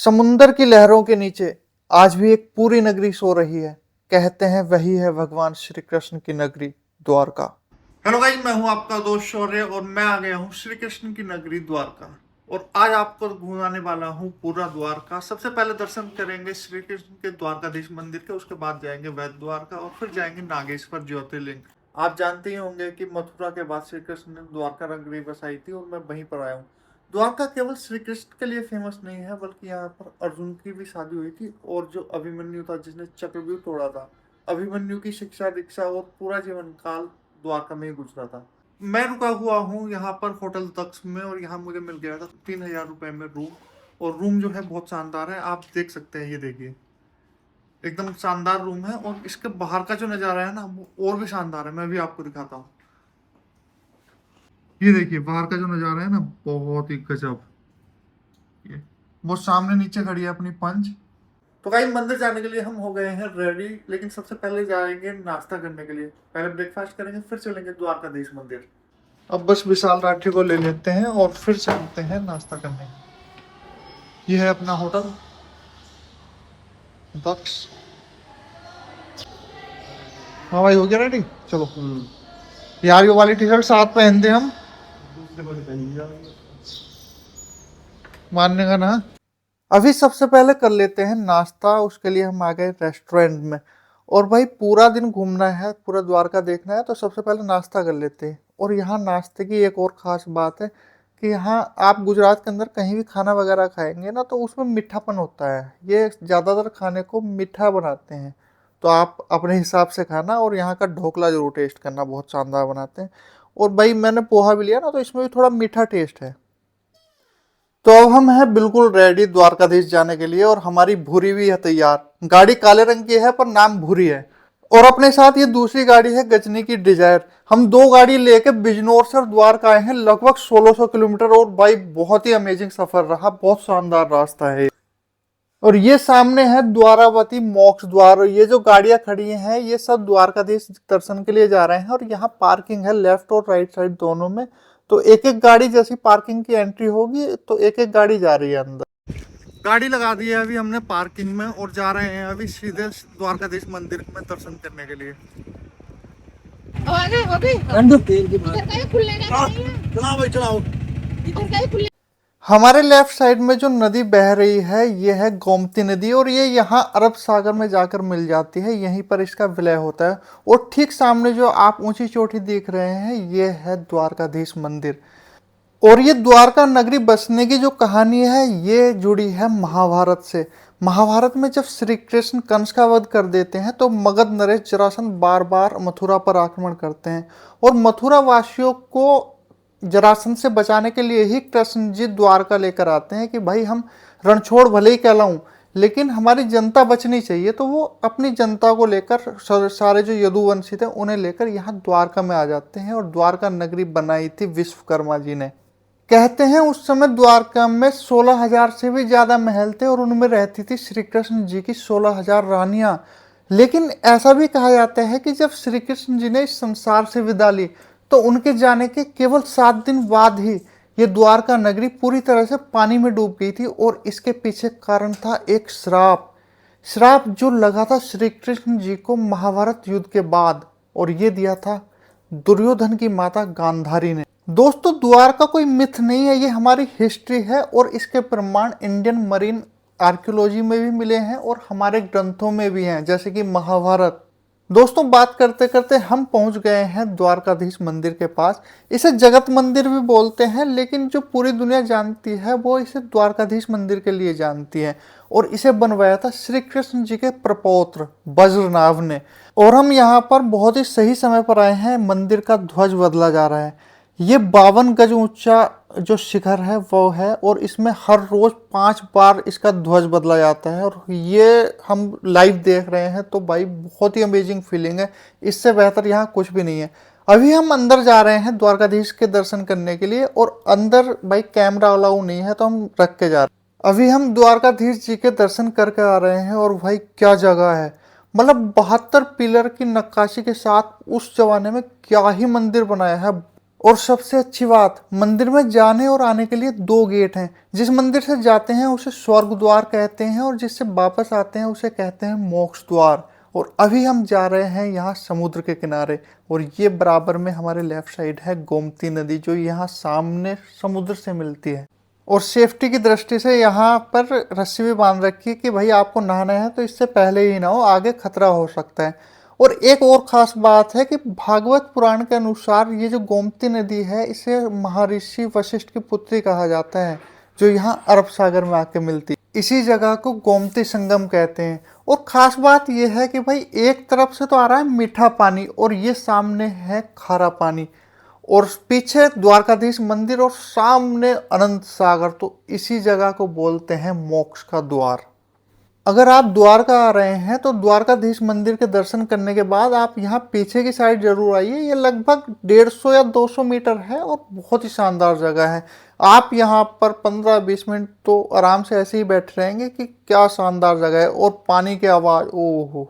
समुंदर की लहरों के नीचे आज भी एक पूरी नगरी सो रही है। कहते हैं वही है भगवान श्री कृष्ण की नगरी द्वारका। हेलो गाइस, मैं हूं आपका दोस्त शौर्य और मैं आ गया हूं श्री कृष्ण की नगरी द्वारका। और आज आपको घुमाने वाला हूं पूरा द्वारका। सबसे पहले दर्शन करेंगे श्री कृष्ण के द्वारकाधीश मंदिर के, उसके बाद जाएंगे वैद्य द्वारका और फिर जाएंगे नागेश्वर ज्योतिर्लिंग। आप जानते ही होंगे कि मथुरा के बाद श्री कृष्ण ने द्वारका नगरी बसाई थी और मैं वहीं पर आया हूँ। द्वारका केवल श्री कृष्ण के लिए फेमस नहीं है, बल्कि यहाँ पर अर्जुन की भी शादी हुई थी और जो अभिमन्यु था जिसने चक्रव्यूह तोड़ा था, अभिमन्यु की शिक्षा दीक्षा और पूरा जीवन काल द्वारका में ही गुजरा था। मैं रुका हुआ हूँ यहाँ पर होटल दक्ष में और यहाँ मुझे मिल गया था 3000 रुपए में रूम। और रूम जो है बहुत शानदार है, आप देख सकते हैं, ये देखिए एकदम शानदार रूम है। और इसके बाहर का जो नज़ारा है ना वो और भी शानदार है, मैं भी आपको दिखाता हूँ। ये देखिए बाहर का जो नज़ारा है ना बहुत ही गजब। ये वो सामने नीचे खड़ी है अपनी पंच। तो भाई मंदिर जाने के लिए हम हो गए हैं रेडी, लेकिन सबसे पहले जाएंगे नाश्ता करने के लिए। पहले ब्रेकफास्ट करेंगे फिर चलेंगे द्वारकाधीश मंदिर। अब बस विशाल राठी को ले लेते हैं और फिर चलते हैं नाश्ता करने। ये है अपना होटल दक्ष। हाँ भाई, हो गया रेडी, चलो। यार ये वाली टी शर्ट साथ पहनते हम, मानने का ना। अभी सबसे पहले कर लेते हैं नाश्ता, उसके लिए हम आ गए रेस्टोरेंट में। और भाई पूरा दिन घूमना है, पूरा द्वारका देखना है, तो सबसे पहले नाश्ता कर लेते हैं। और यहाँ नाश्ते की एक और ख़ास बात है कि यहाँ आप गुजरात के अंदर कहीं भी खाना वगैरह खाएंगे ना तो उसमें मीठापन होता है। ये ज़्यादातर खाने को मीठा बनाते हैं, तो आप अपने हिसाब से खाना। और यहाँ का ढोकला जरूर टेस्ट करना, बहुत शानदार बनाते हैं। और भाई मैंने पोहा भी लिया ना, तो इसमें भी थोड़ा मीठा टेस्ट है। तो अब हम हैं बिल्कुल रेडी द्वारकाधीश जाने के लिए और हमारी भूरी भी है तैयार। गाड़ी काले रंग की है पर नाम भूरी है। और अपने साथ ये दूसरी गाड़ी है गजनी की डिजायर। हम दो गाड़ी लेके बिजनौर से द्वारका आए हैं, लगभग 1600 किलोमीटर। और भाई बहुत ही अमेजिंग सफर रहा, बहुत शानदार रास्ता है। और ये सामने है द्वारावती मोक्ष द्वार। ये जो गाड़ियां खड़ी हैं ये सब द्वारकाधीश दर्शन के लिए जा रहे हैं। और यहाँ पार्किंग है लेफ्ट और राइट साइड दोनों में। तो एक एक गाड़ी जैसी पार्किंग की एंट्री होगी तो एक एक गाड़ी जा रही है अंदर। गाड़ी लगा दी है अभी हमने पार्किंग में और जा रहे हैं अभी सीधे द्वारकाधीश मंदिर में दर्शन करने के लिए। हमारे लेफ्ट साइड में जो नदी बह रही है ये है गोमती नदी। और ये यहाँ अरब सागर में जाकर मिल जाती है, यहीं पर इसका विलय होता है। और ठीक सामने जो आप ऊंची चोटी देख रहे हैं ये है द्वारकाधीश मंदिर। और ये द्वारका नगरी बसने की जो कहानी है ये जुड़ी है महाभारत से। महाभारत में जब श्री कृष्ण कंस का वध कर देते हैं तो मगध नरेश जरासंध बार बार मथुरा पर आक्रमण करते हैं। और मथुरा वासियों को जरासंध से बचाने के लिए ही कृष्ण जी द्वारका लेकर आते हैं कि भाई हम रणछोड़ भले ही कहलाऊं लेकिन हमारी जनता बचनी चाहिए। तो वो अपनी जनता को लेकर सारे जो यदुवंशी थे उन्हें लेकर यहाँ द्वारका में आ जाते हैं। और द्वारका नगरी बनाई थी विश्वकर्मा जी ने। कहते हैं उस समय द्वारका में 16,000 से भी ज्यादा महल थे और उनमें रहती थी श्री कृष्ण जी की 16,000 रानियां। लेकिन ऐसा भी कहा जाता है कि जब श्री कृष्ण जी ने इस संसार से विदा ली तो उनके जाने के केवल 7 दिन बाद ही ये द्वारका नगरी पूरी तरह से पानी में डूब गई थी। और इसके पीछे कारण था एक श्राप जो लगा था श्री कृष्ण जी को महाभारत युद्ध के बाद। और ये दिया था दुर्योधन की माता गांधारी ने। दोस्तों द्वारका कोई मिथ नहीं है, ये हमारी हिस्ट्री है। और इसके प्रमाण इंडियन मरीन आर्कियोलॉजी में भी मिले हैं और हमारे ग्रंथों में भी हैं, जैसे कि महाभारत। दोस्तों बात करते करते हम पहुंच गए हैं द्वारकाधीश मंदिर के पास। इसे जगत मंदिर भी बोलते हैं, लेकिन जो पूरी दुनिया जानती है वो इसे द्वारकाधीश मंदिर के लिए जानती है। और इसे बनवाया था श्री कृष्ण जी के प्रपौत्र वज्रनाभ ने। और हम यहाँ पर बहुत ही सही समय पर आए हैं। मंदिर का ध्वज बदला जा रहा है। ये 52 गज ऊंचा जो शिखर है वो है और इसमें हर रोज 5 बार इसका ध्वज बदला जाता है। और ये हम लाइव देख रहे हैं तो भाई बहुत ही अमेजिंग फीलिंग है, इससे बेहतर यहाँ कुछ भी नहीं है। अभी हम अंदर जा रहे हैं द्वारकाधीश के दर्शन करने के लिए और अंदर भाई कैमरा अलाउ नहीं है तो हम रख के जा रहे हैं। अभी हम द्वारकाधीश जी के दर्शन करके आ रहे हैं और भाई क्या जगह है, मतलब 72 पिलर की नक्काशी के साथ उस जमाने में क्या ही मंदिर बनाया है। और सबसे अच्छी बात, मंदिर में जाने और आने के लिए दो गेट हैं। जिस मंदिर से जाते हैं उसे स्वर्ग द्वार कहते हैं और जिससे वापस आते हैं उसे कहते हैं मोक्ष द्वार। और अभी हम जा रहे हैं यहाँ समुद्र के किनारे, और ये बराबर में हमारे लेफ्ट साइड है गोमती नदी, जो यहाँ सामने समुद्र से मिलती है। और सेफ्टी की दृष्टि से यहाँ पर रस्सी भी बांध रखी है कि भाई आपको नहाना है तो इससे पहले ही ना हो, आगे खतरा हो सकता है। और एक और खास बात है कि भागवत पुराण के अनुसार ये जो गोमती नदी है इसे महर्षि वशिष्ठ की पुत्री कहा जाता है, जो यहाँ अरब सागर में आके मिलती है। इसी जगह को गोमती संगम कहते हैं। और खास बात यह है कि भाई एक तरफ से तो आ रहा है मीठा पानी और ये सामने है खारा पानी, और पीछे द्वारकाधीश मंदिर और सामने अनंत सागर। तो इसी जगह को बोलते हैं मोक्ष का द्वार। अगर आप द्वारका आ रहे हैं तो द्वारकाधीश मंदिर के दर्शन करने के बाद आप यहाँ पीछे की साइड जरूर आइए। ये लगभग 150 या 200 मीटर है और बहुत ही शानदार जगह है। आप यहाँ पर 15-20 मिनट तो आराम से ऐसे ही बैठ रहेंगे कि क्या शानदार जगह है। और पानी की आवाज़, ओहो।